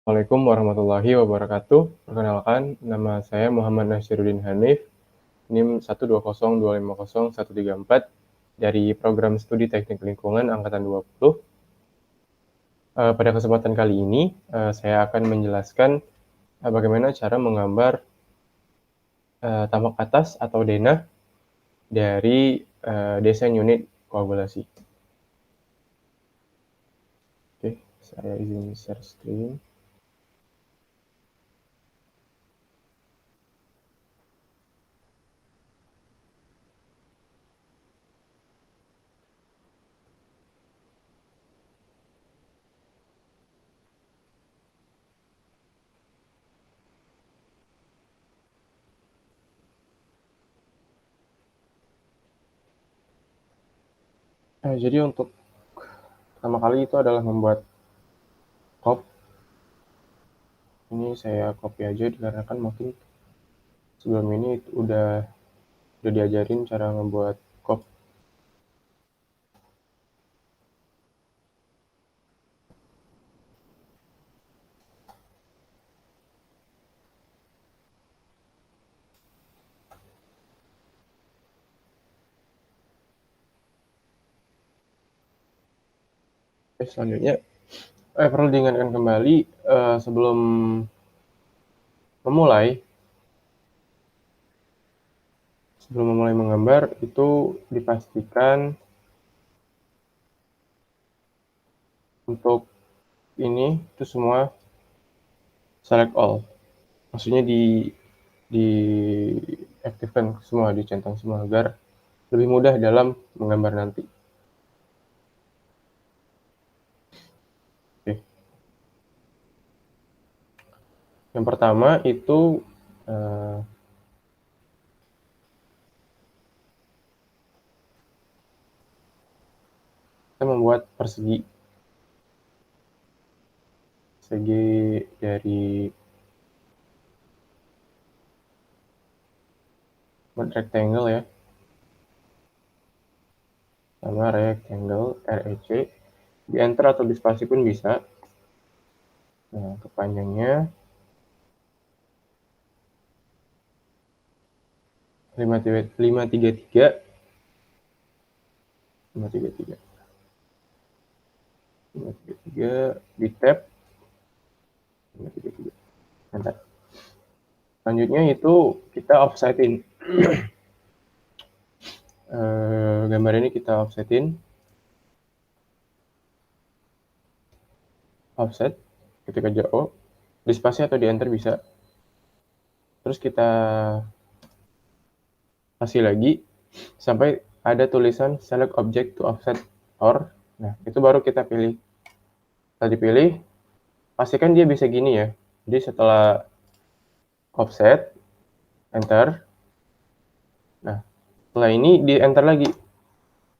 Assalamualaikum warahmatullahi wabarakatuh. Perkenalkan, nama saya Muhammad Nashiruddin Hanif, NIM 120250134 dari Program Studi Teknik Lingkungan Angkatan 20. Pada kesempatan kali ini, saya akan menjelaskan bagaimana cara menggambar tamak atas atau denah dari desain unit koagulasi. Oke, saya izin share screen. Jadi untuk pertama kali itu adalah membuat COP. Ini saya copy aja dikarenakan mungkin sebelum ini udah diajarin cara membuat COP. Selanjutnya perlu diingatkan kembali sebelum memulai menggambar itu dipastikan untuk ini itu semua select all, maksudnya diaktifkan semua, dicentang semua agar lebih mudah dalam menggambar nanti. Oke. Yang pertama itu kita membuat persegi dari rectangle ya, sama rectangle REC, di enter atau di spasi pun bisa. Nah, kepanjangnya 533 di tab 533. Enter. Selanjutnya itu kita offsetin. Gambar ini kita offsetin. Offset ketika jauh, di spasi atau di enter bisa. Terus kita kasih lagi sampai ada tulisan select object to offset or. Nah, itu baru kita pilih. Setelah dipilih, pastikan dia bisa gini ya. Jadi setelah offset, enter. Nah, setelah ini di enter lagi.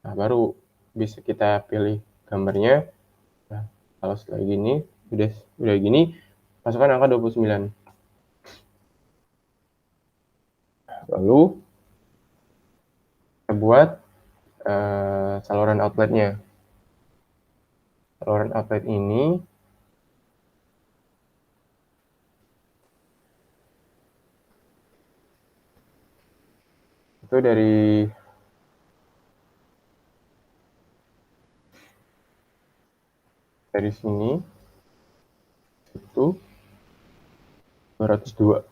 Nah, baru bisa kita pilih gambarnya. Nah, kalau setelah gini, udah gini, masukkan angka 29. Lalu kita buat saluran outletnya. Saluran outlet ini itu dari sini itu 202.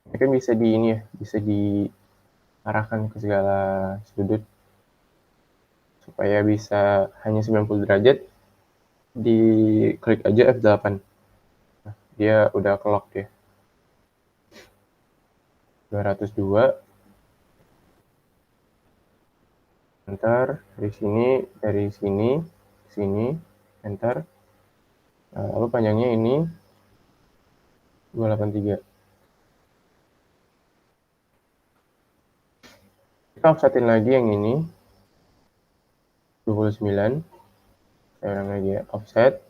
Ini kan bisa di ini ya, bisa diarahkan ke segala sudut supaya bisa hanya 90 derajat. Diklik aja F8. Nah, dia udah kelok ya. 202. Enter. Dari sini ke sini, enter. Nah, lalu panjangnya ini 283. Kita offsetin lagi yang ini 29. Saya ulang lagi ya, offset.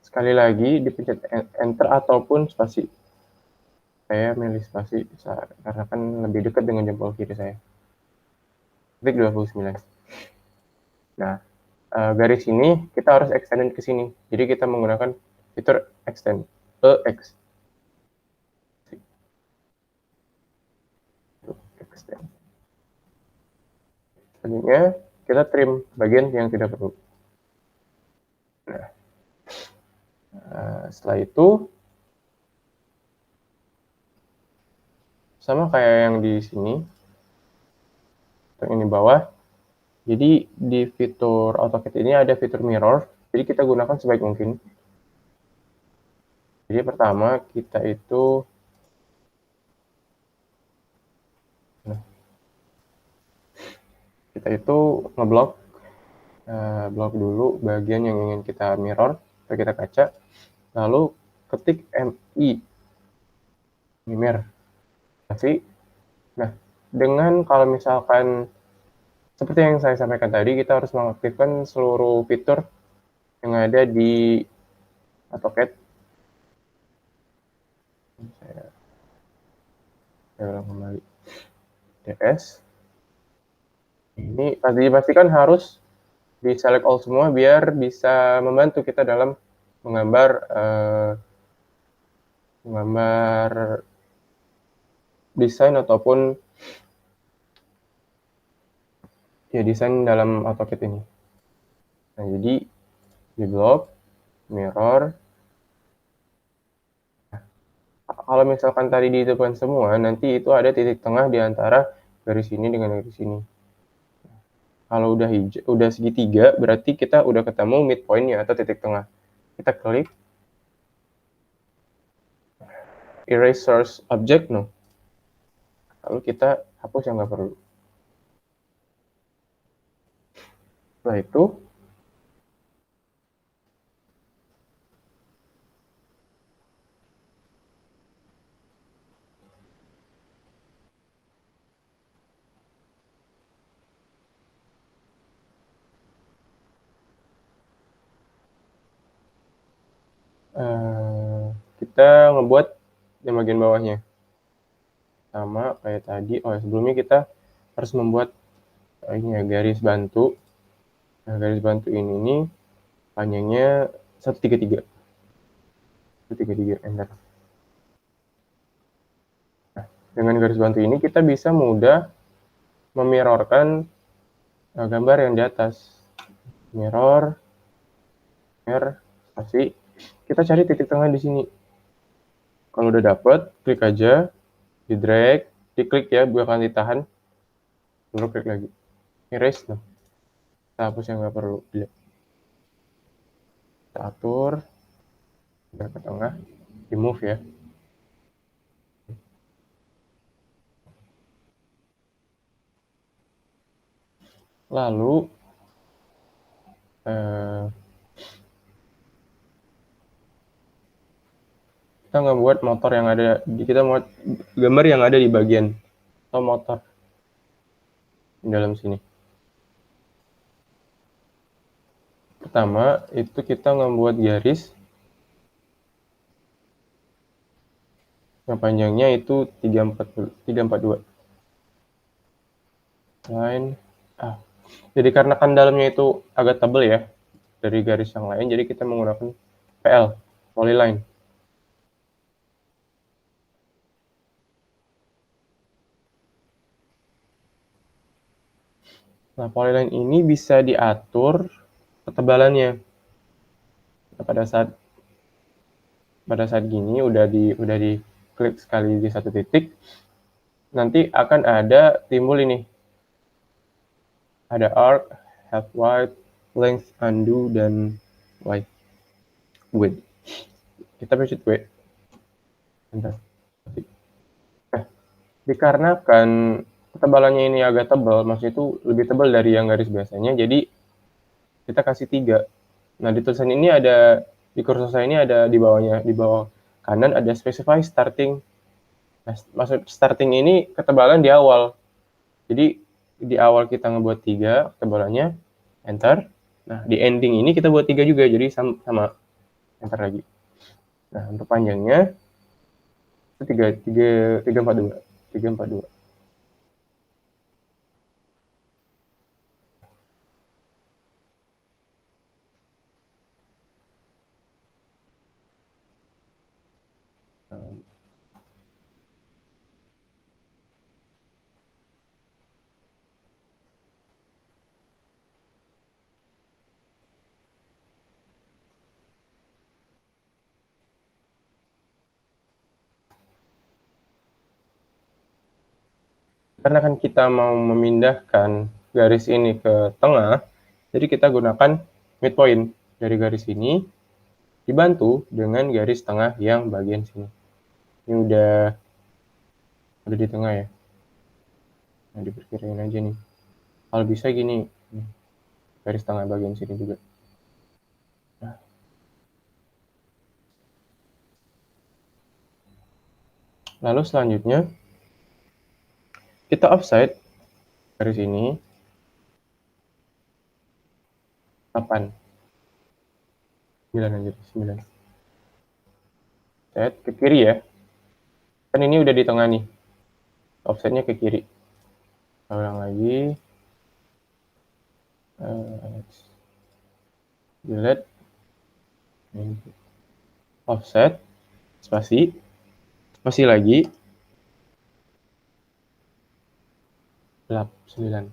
Sekali lagi dipencet enter ataupun spasi. Saya milih spasi karena kan lebih dekat dengan jempol kiri saya. Klik 29. Nah, garis ini kita harus extend ke sini. Jadi kita menggunakan fitur extend, extend. Selanjutnya kita trim bagian yang tidak perlu. Nah, setelah itu sama kayak yang di sini, yang ini bawah. Jadi di fitur AutoCAD ini ada fitur mirror, jadi kita gunakan sebaik mungkin. Jadi pertama kita itu ngeblok blok dulu bagian yang ingin kita mirror atau kita kaca, lalu ketik mirror. Nah, dengan kalau misalkan seperti yang saya sampaikan tadi, kita harus mengaktifkan seluruh fitur yang ada di AutoCAD. Saya ulang kembali. DS. Ini dipastikan harus di select all semua biar bisa membantu kita dalam menggambar desain ataupun ya desain dalam AutoCAD ini. Nah, jadi di blok mirror. Kalau misalkan tadi dihitungkan semua, nanti itu ada titik tengah di antara garis ini dengan garis ini. Kalau udah segitiga, berarti kita udah ketemu midpoint-nya atau titik tengah. Kita klik erase source object, no. Lalu kita hapus yang nggak perlu. Setelah itu, kita ngebuat yang bagian bawahnya. Sama kayak tadi, sebelumnya kita harus membuat ini ya, garis bantu. Nah, garis bantu ini panjangnya 133. 133, enter. Nah, dengan garis bantu ini kita bisa mudah memirrorkan gambar yang di atas. Mirror, pasti kita cari titik tengah di sini. Kalau udah dapet, klik aja, di drag, diklik ya, bukan ditahan, lalu klik lagi, erase, nah. Kita hapus yang nggak perlu. Kita atur, ke tengah, di move ya. Lalu kita nggak buat motor yang ada, kita mau gambar yang ada di bagian atau motor di dalam sini. Pertama itu kita ngebuat garis yang panjangnya itu 342 line. Jadi karena kan dalamnya itu agak tebal ya dari garis yang lain, jadi kita menggunakan PL, polyline. Nah, polyline ini bisa diatur ketebalannya. Nah, pada saat gini udah diklik sekali di satu titik, nanti akan ada timbul ini. Ada arc, half width, length, undo, dan width. Kita pencet W. Bentar. Nah, dikarenakan ketebalannya ini agak tebal, maksudnya itu lebih tebal dari yang garis biasanya, jadi kita kasih 3. Nah, di tulisan ini ada, di kursor saya ini ada di bawahnya, di bawah kanan ada specify starting. Nah, maksud starting ini ketebalan di awal. Jadi di awal kita ngebuat 3 ketebalannya, enter. Nah, di ending ini kita buat 3 juga, jadi sama, enter lagi. Nah, untuk panjangnya itu 342. Karena kan kita mau memindahkan garis ini ke tengah, jadi kita gunakan midpoint dari garis ini dibantu dengan garis tengah yang bagian sini. Ini udah di tengah ya. Nah, diperkirain aja nih. Kalau bisa gini, garis tengah bagian sini juga. Nah, lalu selanjutnya kita offset garis ini 8. 9 aja, 9. Set ke kiri ya. Kan ini udah di tengah nih. Offsetnya ke kiri. Kita ulang lagi. Delete. Offset. Spasi. Spasi lagi. 9.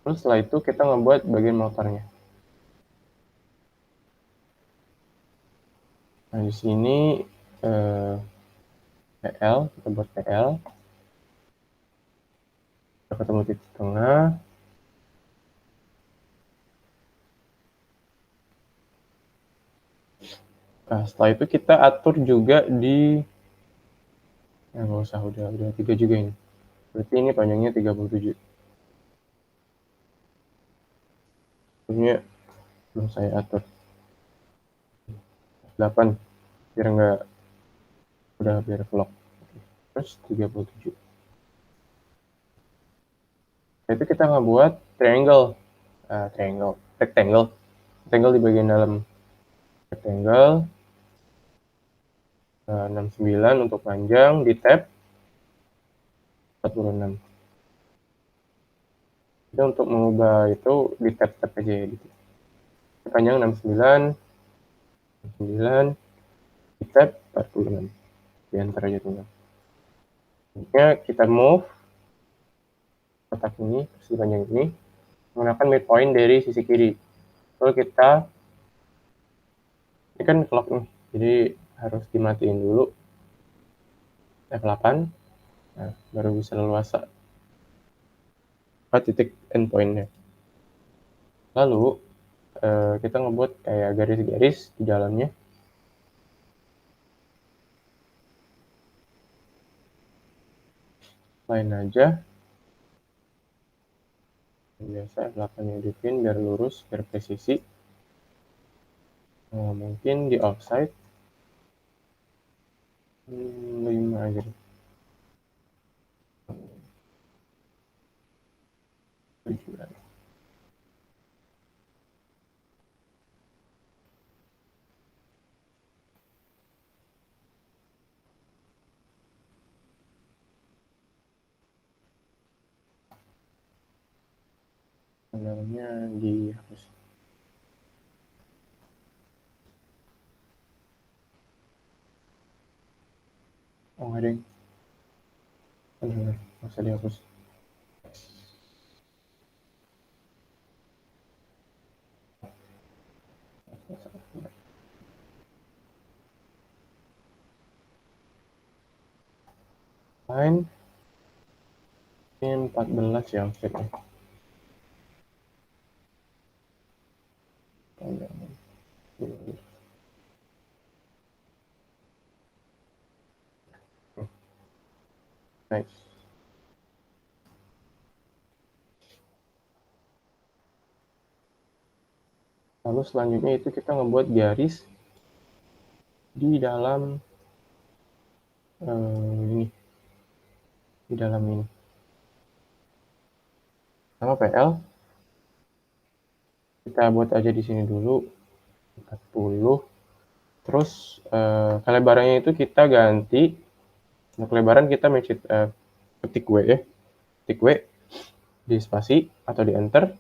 Terus setelah itu kita ngebuat bagian motornya. Nah, di sini PL, kita buat PL. Kita ketemu titik tengah. Nah, setelah itu kita atur juga di nggak usah, udah 3 juga ini. Berarti ini panjangnya 37. Ini belum saya atur. 8 biar nggak, udah biar vlog. Terus 37. Nah, itu kita ngebuat triangle. Rectangle di bagian dalam. Rectangle 69 untuk panjang, di tab 46. Jadi untuk mengubah itu di tab-tab aja ya gitu. Panjang 69, 69, di tab 46. Di enter aja tinggal. Selanjutnya kita move kotak ini, sepanjang ini, menggunakan midpoint dari sisi kiri. Lalu kita, ini kan clock nih, jadi harus dimatiin dulu F8. Nah, baru bisa leluasa ke titik endpointnya. Lalu kita ngebuat kayak garis-garis di dalamnya. Lain aja. Biasa F8 nya dipin biar lurus, biar presisi. Nah, mungkin di offside 5 aja deh. 7. Tanggalnya dihapus. Oh, nggak ada yang. Nggak usah dihapus. Line ini 14 ya offsetnya. Nice. Lalu selanjutnya itu kita ngebuat garis di dalam ini, di dalam ini. Sama PL kita buat aja di sini dulu 40. Terus kelebarannya itu kita ganti. Untuk kelebaran kita ketik W ya. Ketik W di spasi atau di enter.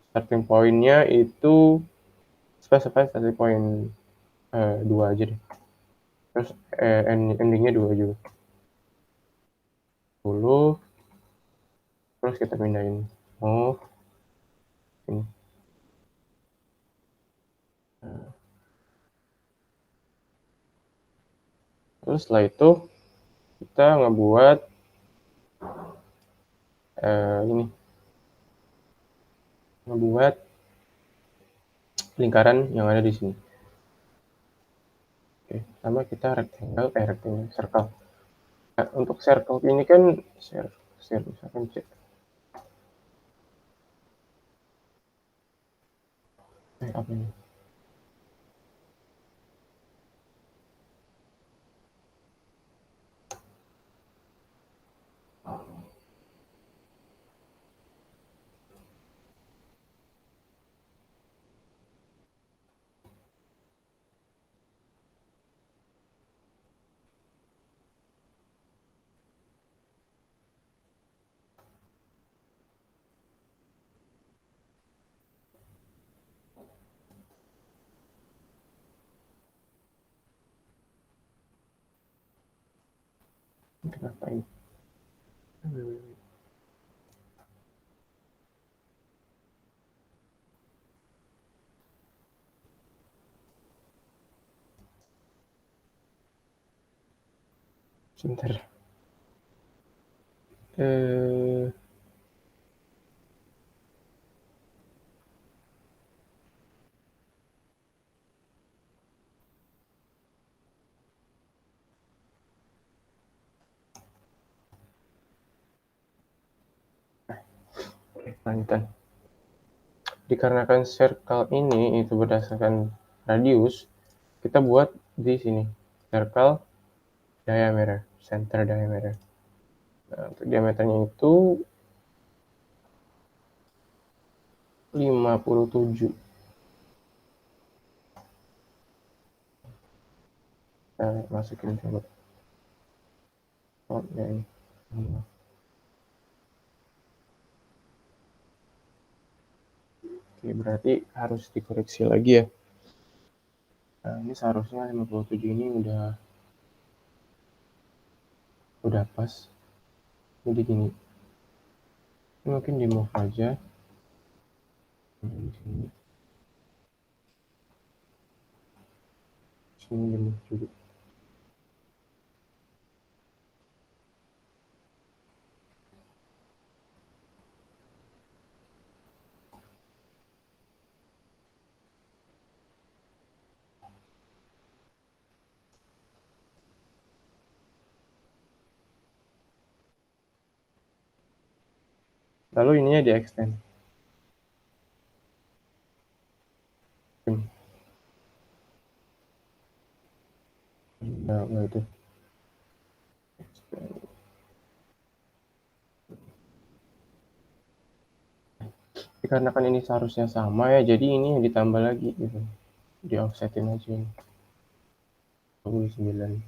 Starting point-nya itu specify starting point 2 aja deh. Terus endingnya 2 juga. 10. Terus kita pindahin move ini. Terus setelah itu kita ngebuat ini membuat lingkaran yang ada di sini. Oke, sama kita rectangle, circle. Nah, untuk circle ini kan misalkan C. Apa ini? Kenapa ini? Sebentar. Lanjutan. Dikarenakan circle ini itu berdasarkan radius, kita buat di sini circle diameter, center diameter. Nah, untuk diameternya itu 57. Nah, masukin coba. Oh, ya ini. Oke, berarti harus dikoreksi lagi ya. Nah, ini seharusnya 57 ini udah pas. Jadi gini. Ini mungkin di move aja. Sini di move juga. Lalu ininya di extend. Nah, itu. Dikarenakan ini seharusnya sama ya, jadi ini yang ditambah lagi gitu. Di offsetin aja ini. 29.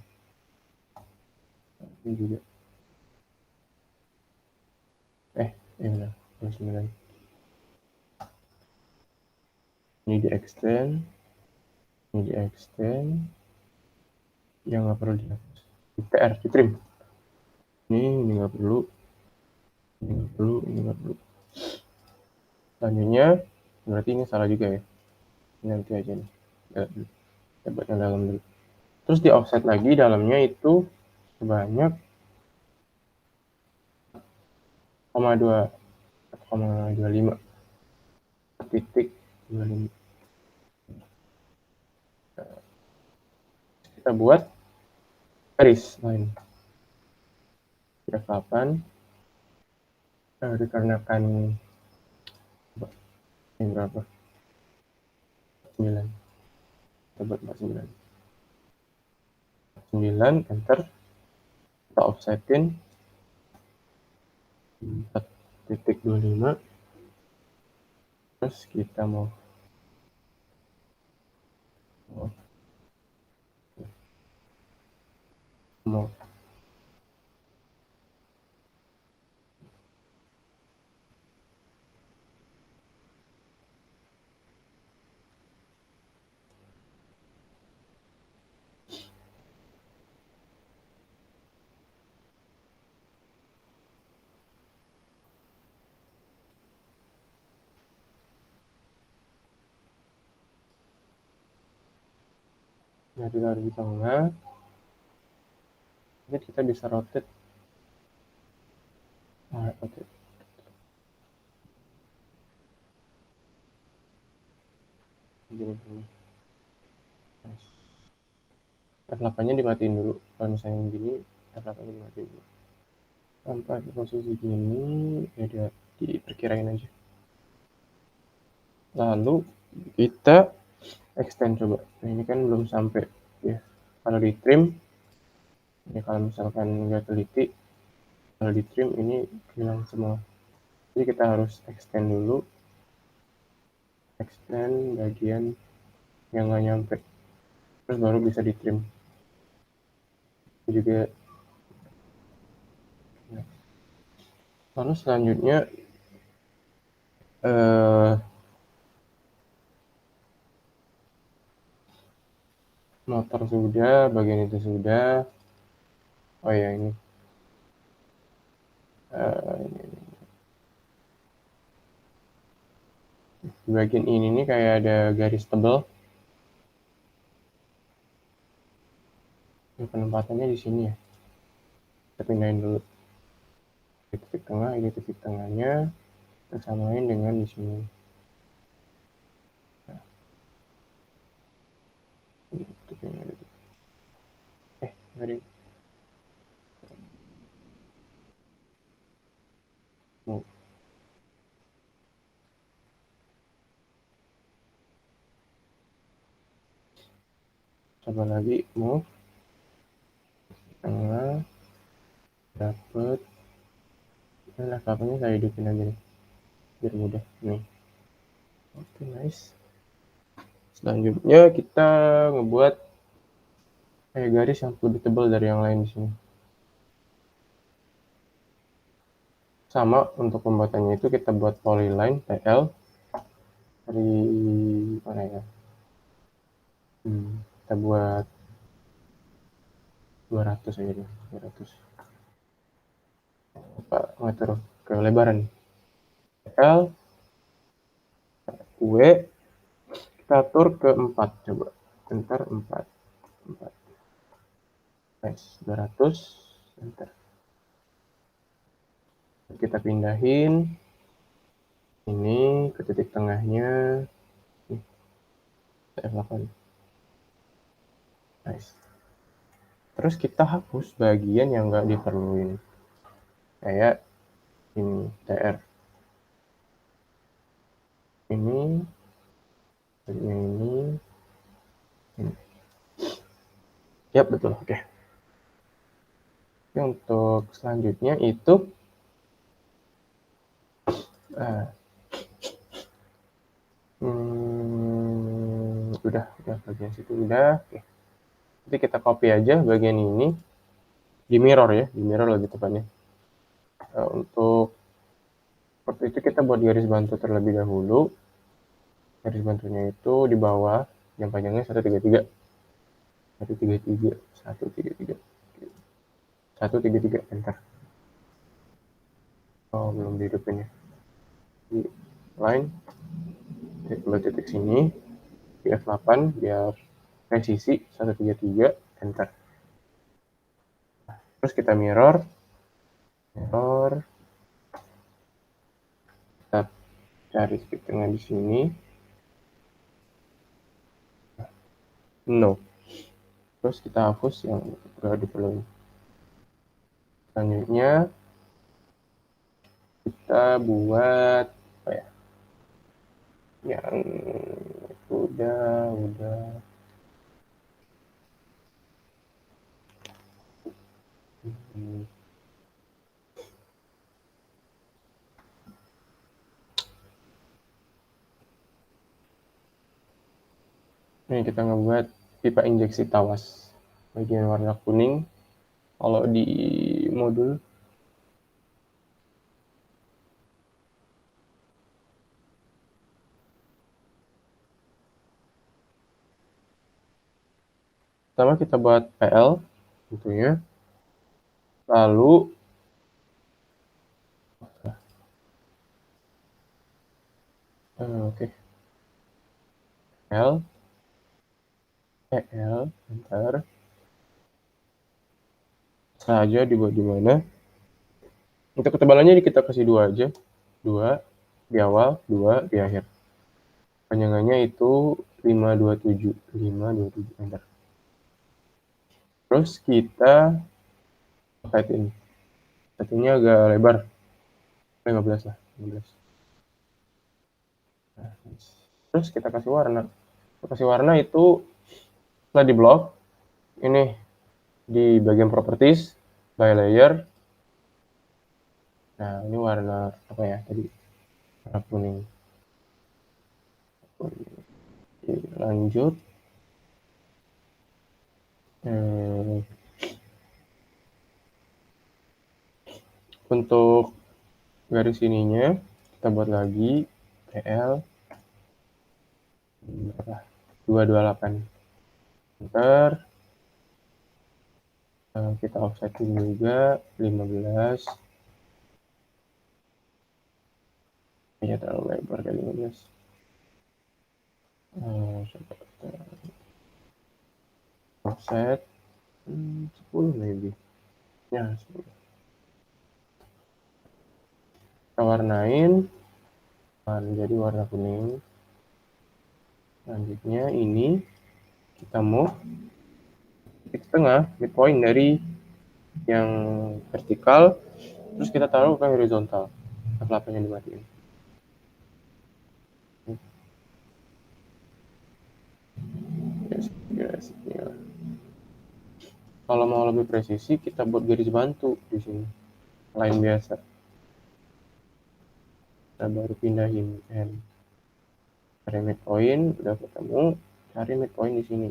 Ini juga. Benar. 29. Ini di extend. Ini di extend. Yang nggak perlu dihapus. Di PR, di trim. Ini nggak perlu. Ini nggak perlu, ini nggak perlu. Selanjutnya, berarti ini salah juga ya. Ini nanti aja nih. Buat yang dalam dulu. Terus di offset lagi dalamnya itu sebanyak 0,25 titik 25. Kita buat garis line. 38 dikarenakan ini berapa? 9. Kita buat 49. 9 enter. Kita offsetin 4.25. Terus kita mau jadi taruh di tengah. Jadi kita bisa rotate. Rotate. Gini. F8-nya dimatiin dulu. Kalau misalnya gini, F8-nya dimatiin dulu. Sampai di posisi gini, ya diperkirain aja. Lalu kita extend coba. Nah, ini kan belum sampai ya. Kalau di trim, ya kalau misalkan nggak teliti, kalau di trim ini hilang semua. Jadi kita harus extend dulu, extend bagian yang nggak nyampe, terus baru bisa di trim. Itu juga. Nah. Lalu selanjutnya motor sudah, bagian itu sudah. Oh ya ini. Di bagian ini nih kayak ada garis tebal. Ini penempatannya di sini ya. Kita pindahin dulu. Ini titik tengah, ini titik tengahnya. Kita samain dengan di sini. Nah, ini titiknya ada. Nggak ada. Mau. Coba lagi, move. Tengah. Dapet. Nah, kapalnya saya hidupin aja nih. Biar mudah. Nih. Oke, nice. Selanjutnya kita ngebuat kayak garis yang lebih tebal dari yang lain di sini. Sama untuk pembuatannya itu kita buat polyline TL dari mana ya? Kita buat 200 aja deh, 200. Pak ngatur kelebaran TL W kita atur ke 4 coba. Enter 4. Nice, 200 enter. Kita pindahin ini ke titik tengahnya. Nih, F8. Nice. Terus kita hapus bagian yang nggak diperluin. Kayak ini, TR. Ini, ini. Yap, betul. Oke. Oke, untuk selanjutnya itu udah bagian situ udah. Oke. Nanti kita copy aja bagian ini di mirror ya, di mirror lebih tepatnya. Untuk seperti itu kita buat garis bantu terlebih dahulu. Garis bantunya itu di bawah, yang panjangnya 133. 133, 133. 133, enter. Oh, belum dihidupin ya. Di line, titik sini, di F8, biar presisi, 133, enter. Terus kita mirror, kita cari titik tengah di sini. No. Terus kita hapus yang udah diperlukan. Selanjutnya kita buat apa ya? Yang udah. Ini kita ngebuat pipa injeksi tawas bagian warna kuning. Kalau di modul pertama kita buat PL tentunya, lalu oke. EL bentar, saja dibuat di mana. Untuk ketebalannya kita kasih 2 aja, 2 di awal, 2 di akhir. Panjangannya itu 527, enter. Terus kita kaitin. Satunya agak lebar. 15 lah, 15. Nah, terus kita kasih warna. Kasih warna itu setelah di blok, ini di bagian properties, by layer. Nah, ini warna apa ya tadi? Warna kuning. Oke, lanjut. Untuk garis ininya kita buat lagi PL 228. Enter. Kita offsetin juga 15. Ya terlalu lebar kayak 15. Offset 10 maybe. Ya 10. Kita warnain jadi warna kuning. Selanjutnya ini kita move di tengah midpoint dari yang vertikal, terus kita taruh ke horizontal. F8-nya dimatiin. Yes. Kalau mau lebih presisi, kita buat garis bantu di sini. Line biasa. Kita baru pindahin N. Cari midpoint, udah ketemu. Cari midpoint di sini.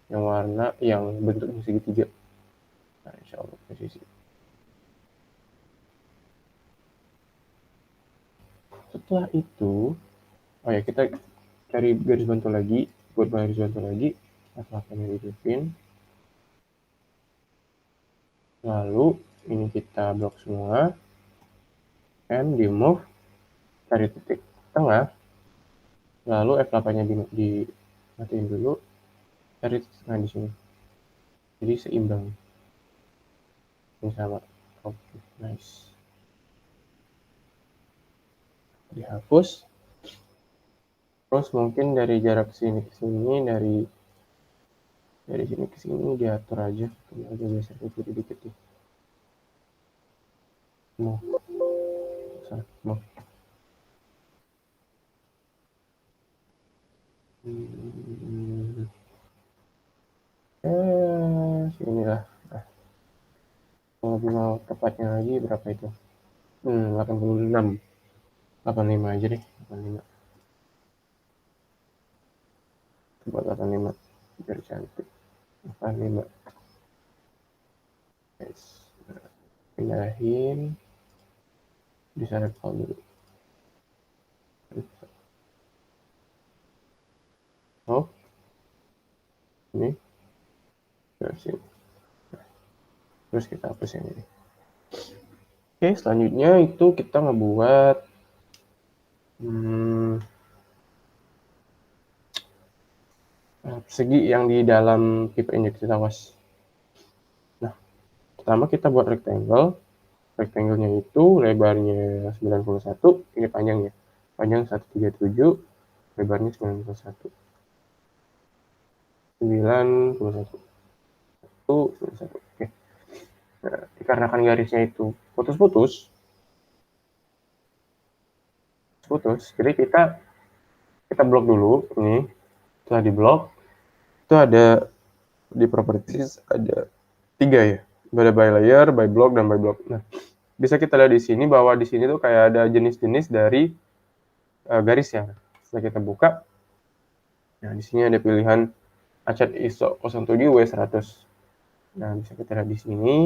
Yang warna, yang bentuknya segitiga. Nah, insya Allah presisi. Setelah itu, kita cari garis bantu lagi. Buat garis bantu lagi, F8-nya dihidupin. Lalu, ini kita blok semua. M di move. Cari titik tengah. Lalu F8-nya dimatiin dulu. Cari titik tengah di sini. Jadi seimbang. Ini sama. Oke, nice. Dihapus. Terus mungkin dari jarak sini ke sini, dari sini ke sini diatur aja. Ini agak geser ke kiri dikit nih. Mau. Sini lah. Kalau lebih mau tepatnya lagi berapa itu? 86. 85 aja deh. 85. Coba 85. Biar cantik. 85. Guys. Pindahin. Diselect all dulu. Ini. Terus kita hapus yang ini. Oke, selanjutnya itu kita ngebuat segi yang di dalam pipe injeksi tawas. Nah, pertama kita buat rectangle. Rectangle-nya itu lebarnya 91, ini panjangnya. Panjang 137, lebarnya 91. 91. Oke. Nah, dikarenakan garisnya itu putus-putus, jadi kita blok dulu ini. Setelah di blok, itu ada di properties ada 3 ya. Ada by layer, by block, dan by block. Nah, bisa kita lihat di sini bahwa di sini tuh kayak ada jenis-jenis dari garisnya. Setelah kita buka, nah di sini ada pilihan ACAT ISO 07 W100. Nah, bisa kita lihat di sini.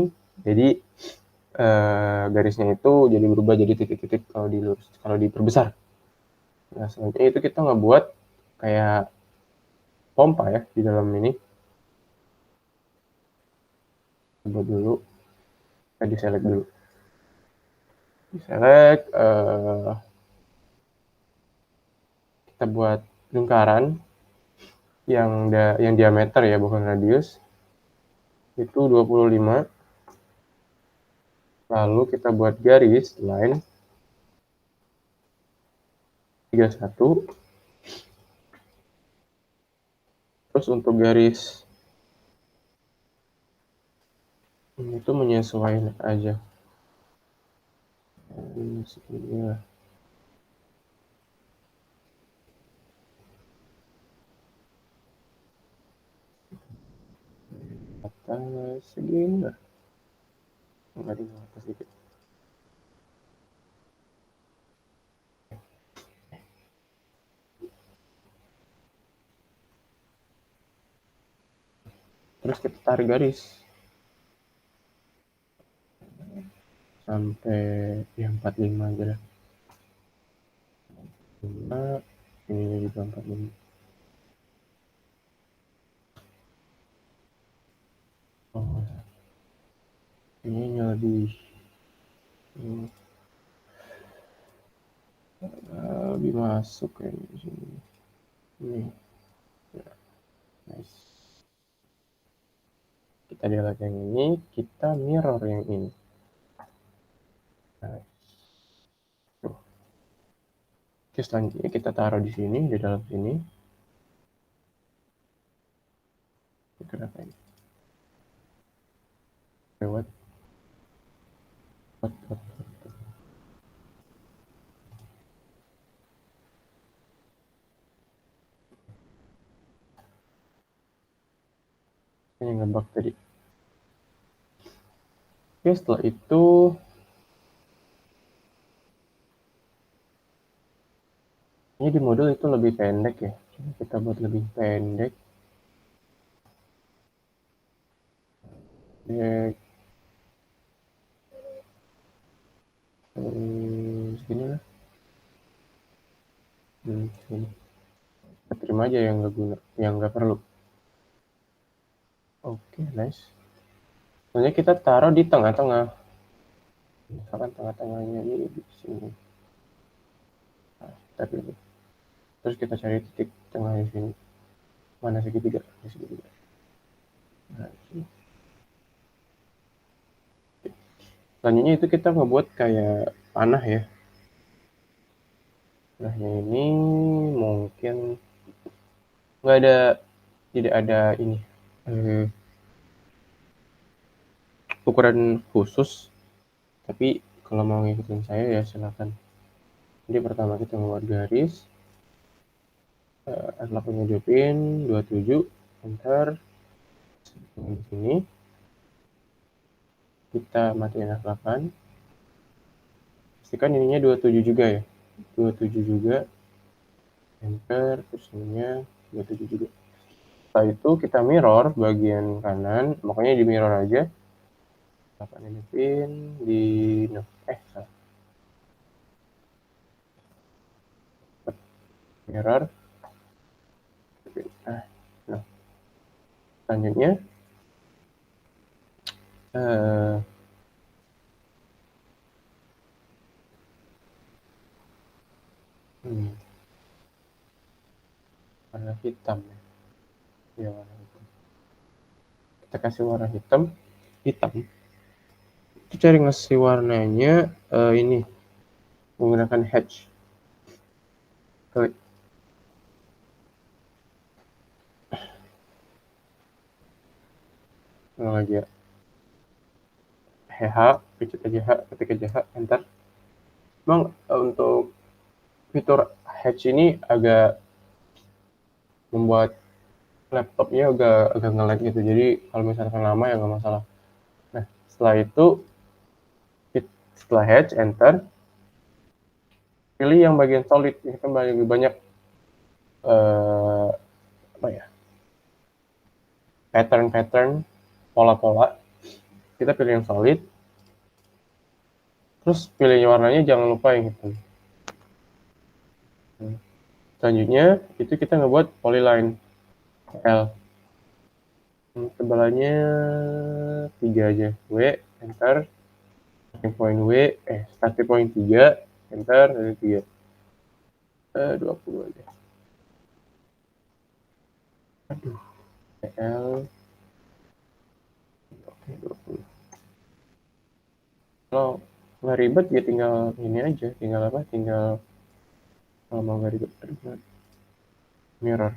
Jadi garisnya itu jadi berubah jadi titik-titik kalau diperbesar. Nah, selanjutnya itu kita ngebuat kayak pompa ya di dalam ini. Coba dulu. Kita di-select dulu. Di-select. Kita buat lingkaran yang diameter ya, bukan radius. Itu 25. Lalu kita buat garis line 31. Terus untuk garis ini tuh menyesuaikan aja. Segini lah. Atas segini lah. Enggak di atas sedikit. Terus kita tarik garis sampai yang 45 aja lah. Ini juga 45. Oh, ini lebih lebih masuk kayaknya di sini. Ini, ya, nice. Kita lihat yang ini, kita mirror yang ini. Nah, oke, selanjutnya kita taruh di sini, di dalam sini. Kenapa ini? Lewat. Ini ngebug tadi. Oke, setelah itu ini di modul itu lebih pendek ya. Coba kita buat lebih pendek. Segini lah. Segini. Kita terima aja yang nggak guna, yang nggak perlu. Oke, nice. Selanjutnya kita taruh di tengah-tengah. Misalkan tengah-tengahnya ini di sini. Nah, kita pilih. Terus kita cari titik tengah di sini. Mana segitiga? Di segitiga. Nah, di sini. Selanjutnya itu kita ngebuat kayak panah ya. Nah, ini mungkin nggak ada, tidak ada ini ukuran khusus. Tapi kalau mau ngikutin saya ya silakan. Jadi pertama kita membuat garis. F8 hidupin 27, enter. Di sini kita matiin F8. Pastikan ininya 27 juga ya. 27 juga. Enter, terus ininya 27 juga. Setelah itu kita mirror bagian kanan, makanya di mirror aja. 8 hidupin di salah. Mirror. Nah, selanjutnya warna hitam ya, warna hitam. Kita kasih warna hitam. Kita cari ngasih warnanya ini menggunakan hatch. Klik. Ulang aja. HH, pencet aja H, ketik aja H, enter. Memang untuk fitur hatch ini agak membuat laptopnya agak nge-lag gitu. Jadi kalau misalkan lama ya nggak masalah. Nah, setelah itu setelah hatch, enter. Pilih yang bagian solid. Ini kan banyak apa ya? Pattern, pola-pola. Kita pilih yang solid. Terus pilih warnanya, jangan lupa yang hitam. Selanjutnya itu kita ngebuat polyline L. Tebalannya 3 aja. W, enter. Starting point starting point 3, enter, dari 3. 20 aja. Aduh. L. Oke, 20. Kalau nggak ribet ya tinggal ini aja. Tinggal apa? Tinggal kalau mau nggak ribet, mirror.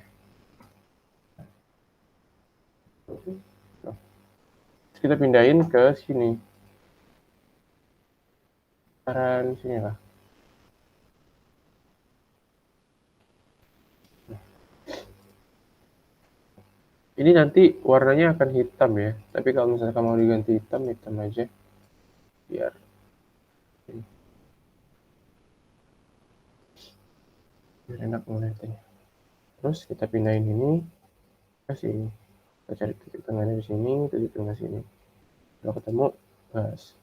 kita pindahin ke sini. Sekarang sini lah. Ini nanti warnanya akan hitam ya. Tapi kalau misalnya kamu mau diganti hitam, hitam aja. Biar enak melihatnya. Terus kita pindahin ini ke sini. Kita cari titik tengahnya di sini, titik tengah sini. Kalau ketemu, gas.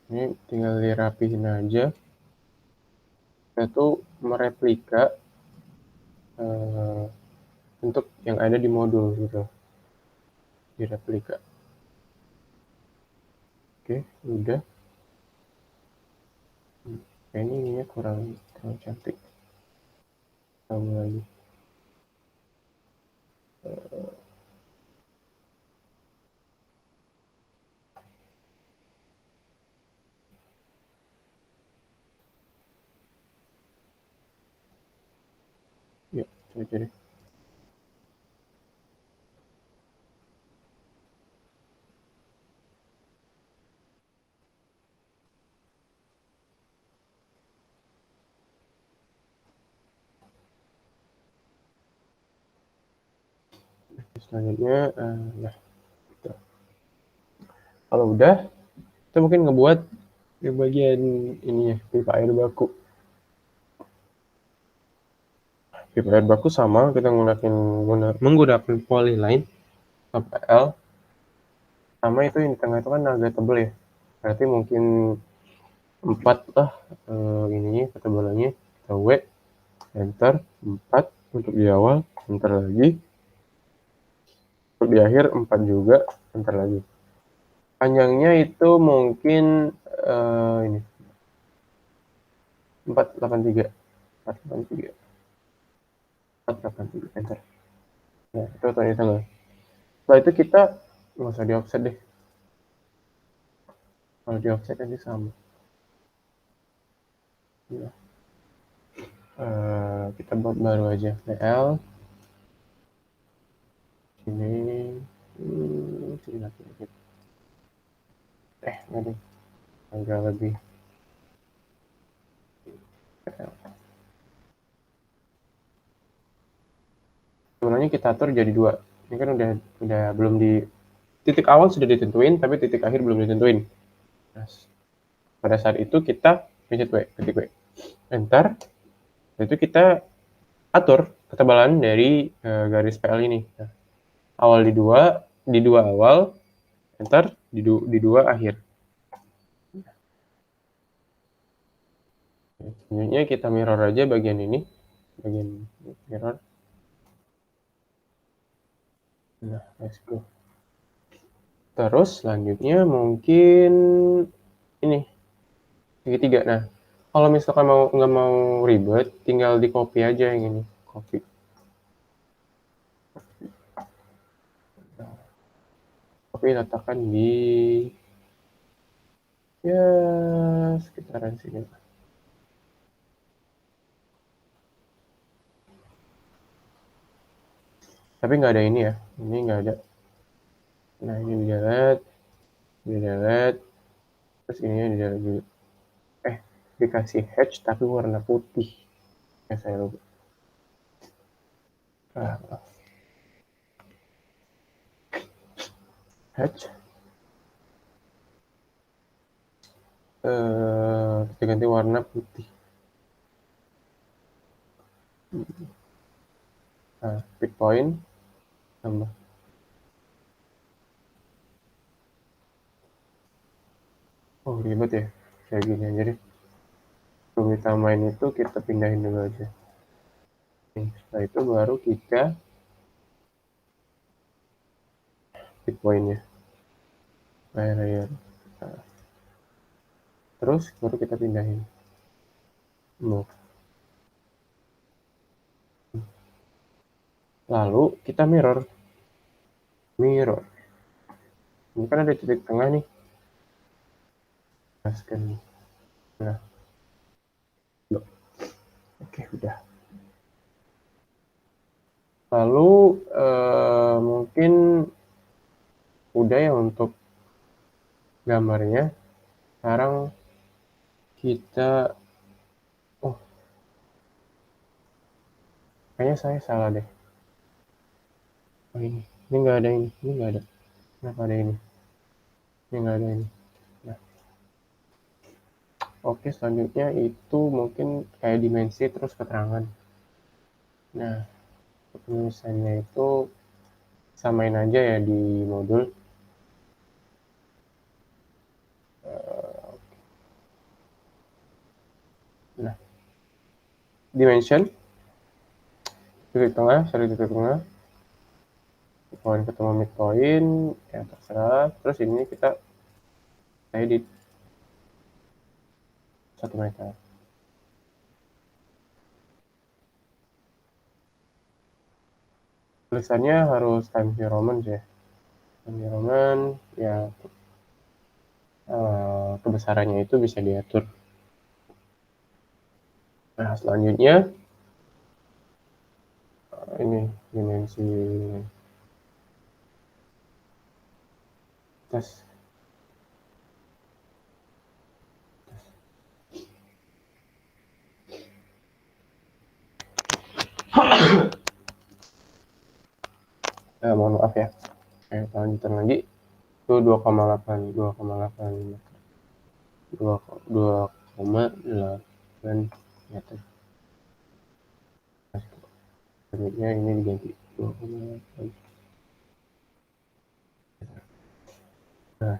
Ini tinggal dirapihin aja. Kita tuh mereplika bentuk yang ada di modul gitu. Direplika. Oke, udah. Kayaknya ininya kurang cantik. Tambah lagi. Ya, coba deh. Selanjutnya, nah, gitu. Kalau udah, kita mungkin ngebuat di bagian ini ya, pipa air baku. Pipa air baku sama, kita menggunakan polyline KPL. Sama itu yang di tengah itu kan agak tebel ya. Berarti mungkin 4 lah ininya, ketebalannya. Kita W, enter, 4 untuk di awal, enter lagi. Untuk di akhir 4 juga, enter lagi. Panjangnya itu mungkin ini 483 enter. Nah, itu tadi tengah. Setelah itu kita nggak usah di offset deh. Kalau di offset nanti sama. Nah, kita buat baru aja. PL sini sini lagi. Nggak deh. Agak lebih. PL. Sebenarnya kita atur jadi 2. Ini kan udah belum di titik awal sudah ditentuin, tapi titik akhir belum ditentuin. Nah, pada saat itu kita pencet W, ketik W, enter. Itu kita atur ketebalan dari garis PL ini. Nah, awal di dua awal, enter di 2 akhir. Selanjutnya kita mirror aja bagian ini, bagian mirror. Nah, let's go. Terus selanjutnya mungkin ini segitiga. Nah, kalau misalkan nggak mau ribet, tinggal di copy aja yang ini, copy. Copy letakkan di ya sekitaran sini. Tapi nggak ada ini ya, ini nggak ada. Nah, ini di delete, terus ininya di delete juga. Dikasih hatch tapi warna putih. Ya, saya lupa. Hatch. Kita ganti warna putih. Nah, pick point tambah. Oh, ribet ya. Kayak gini aja deh. Sebelum kita main itu kita pindahin dulu aja. Setelah itu baru kita pick pointnya. Layer. Nah, terus baru kita pindahin. Move. Lalu kita mirror. Ini kan ada titik tengah nih. Masukkan nih. Nah, oke udah. Lalu mungkin udah ya untuk gambarnya. Sekarang kita, oh kayaknya saya salah deh. Oh ini nggak ada ini nggak ada. Kenapa ada ini? Ini nggak ada ini. Nah, oke selanjutnya itu mungkin kayak dimensi terus keterangan. Nah, penulisannya itu samain aja ya di modul. Nah, dimension, titik tengah, cari titik tengah, point ketemu midpoint, ya terserah. Terus ini kita edit 1 meter. Tulisannya harus Times New Roman ya. Times New Roman, ya kebesarannya itu bisa diatur. Nah, selanjutnya ini dimensi tes. Mohon maaf ya. Lanjutan lagi. Itu 2,8 meter. Selanjutnya ini diganti 2,8. Nah,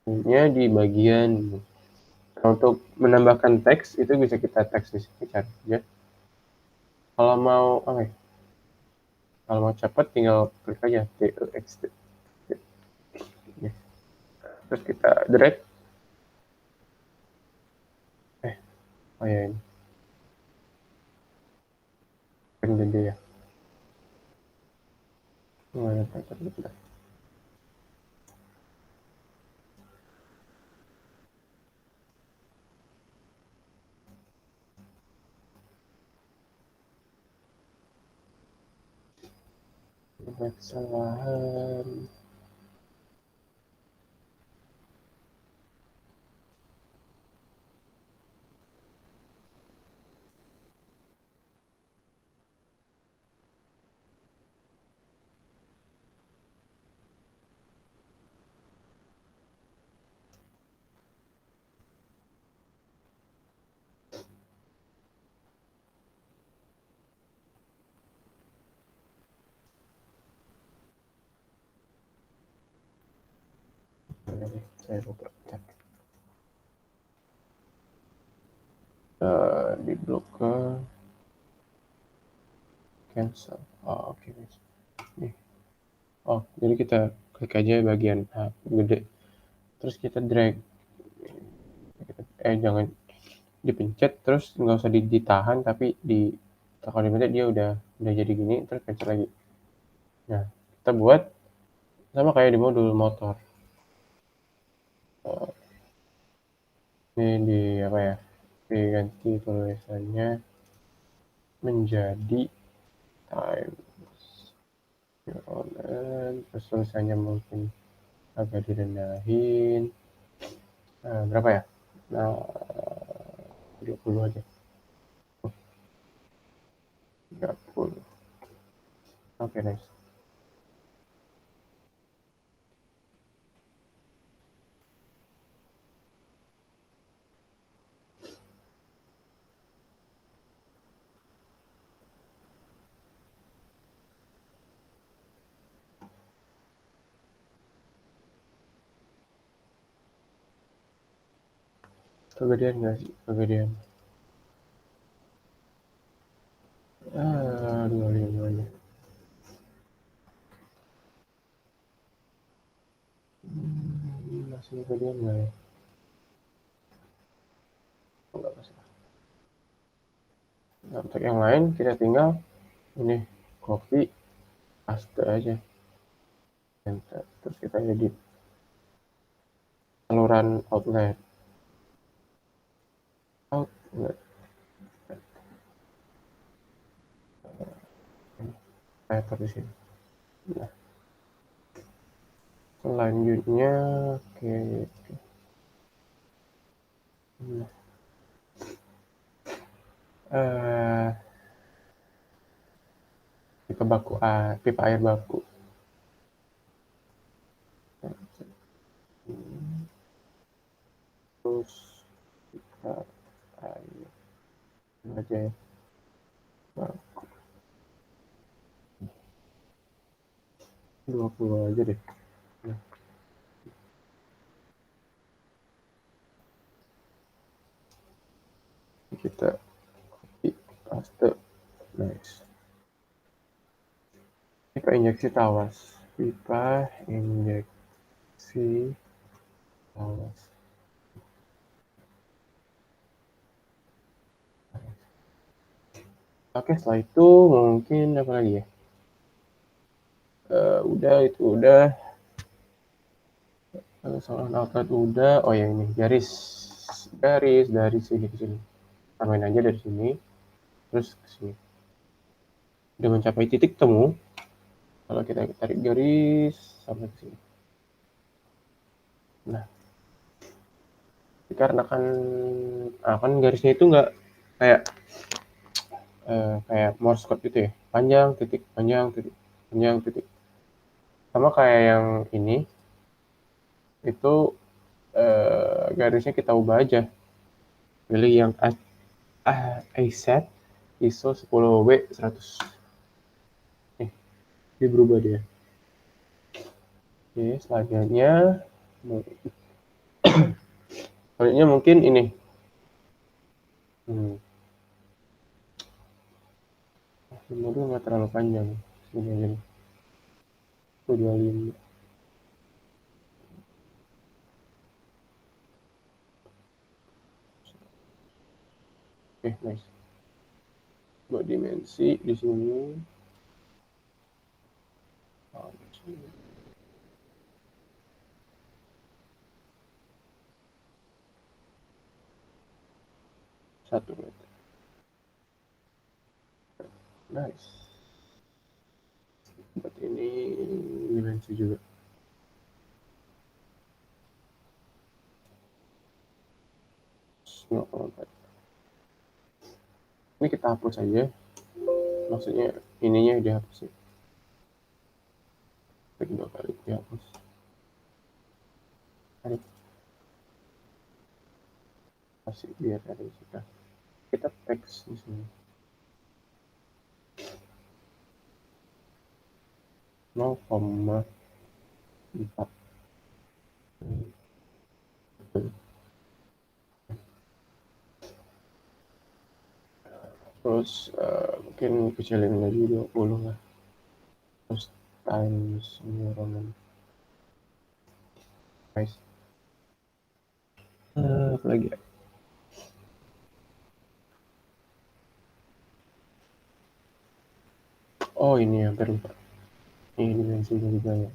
selanjutnya di bagian untuk menambahkan teks itu bisa kita teks di sini cari aja. Kalau mau apa ya? Kalau mau cepat tinggal klik aja text. Terus kita drag. Oh ya ini kan gede ya. Mana bentar. Kesalahan. Saya lupa cek. Di blok ke cancel. Oh, oke guys. Nih. Oh, jadi kita klik aja bagian A gede. Terus kita drag. Jangan dipencet terus nggak usah ditahan tapi di kalau dipencet dia udah jadi gini terus pencet lagi. Nah, kita buat sama kayak di modul motor. Ini di apa ya? Diganti tulisannya menjadi times terus tulisannya mungkin agak direndahin. Berapa ya? Nah, 20 aja. 30. Oke, nice. Kegedean nggak sih? Kegedean. 25 aja. Masih kegedean nggak ya? Nggak masalah. Nah, untuk yang lain kita tinggal ini copy paste aja. Enter. Terus kita edit saluran outlet. Saya taruh di sini. Nah, selanjutnya oke. Nah, pipa air baku. Terus pipa air aja ya. Baku. 20 aja deh. Nah. Kita copy paste. Nice. Pipa injeksi tawas. Pipa injeksi tawas. Oke, setelah itu mungkin apa lagi ya? Udah, itu udah. Soal outlet udah. Oh ya, ini garis dari sini ke sini. Tambahin aja dari sini, terus ke sini. Udah mencapai titik temu. Kalau kita tarik garis sampai ke sini. Nah, dikarenakan kan garisnya itu nggak kayak kayak Morse code gitu ya, panjang titik panjang titik panjang titik, sama kayak yang ini itu garisnya kita ubah aja, pilih yang AZ ISO 10W100. Nih, dia berubah dia. Oke, selanjutnya mungkin ini nomornya nggak terlalu panjang sini aja nih, 25. Oke, nice. 2 dimensi di sini. Oh, di sini. 1 meter. Nice. Buat ini dimensi juga. Ini kita hapus aja. Maksudnya ininya dihapus ya. Klik 2 kali dihapus. Tarik. Kasih biar ada kita. Kita teks di sini. 0,4. Terus mungkin kecilin lagi 20 lah. Terus times environment. Nice. Apa lagi ya? Oh, ini hampir lupa. Ini dimensinya juga ya.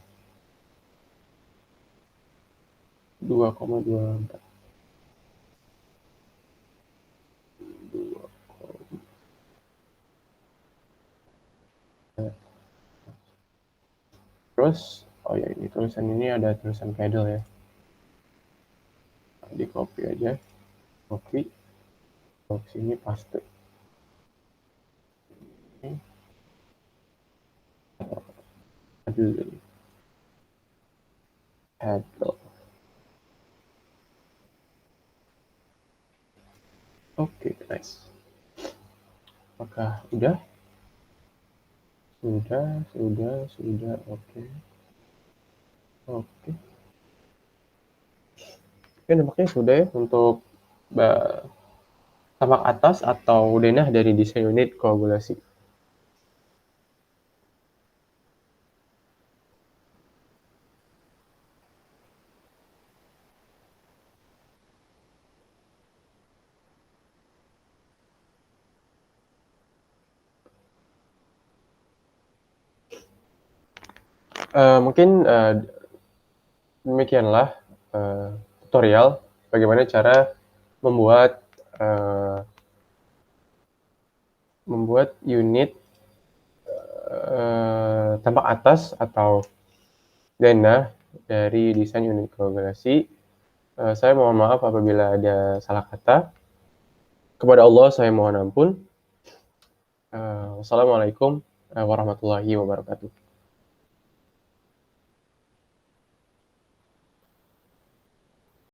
2,24. Terus, oh ya, ini tulisan ini ada tulisan pedal ya. Di copy aja. Copy. Terus sini paste. Aduh. Pedal. Oke, nice. Apakah udah? Sudah. Oke. Oke, nampaknya sudah ya untuk tapak atas atau denah dari desain unit koagulasi. Mungkin demikianlah tutorial bagaimana cara membuat membuat unit tampak atas atau denah dari desain unit kolaborasi. Saya mohon maaf apabila ada salah kata. Kepada Allah saya mohon ampun. Wassalamualaikum warahmatullahi wabarakatuh.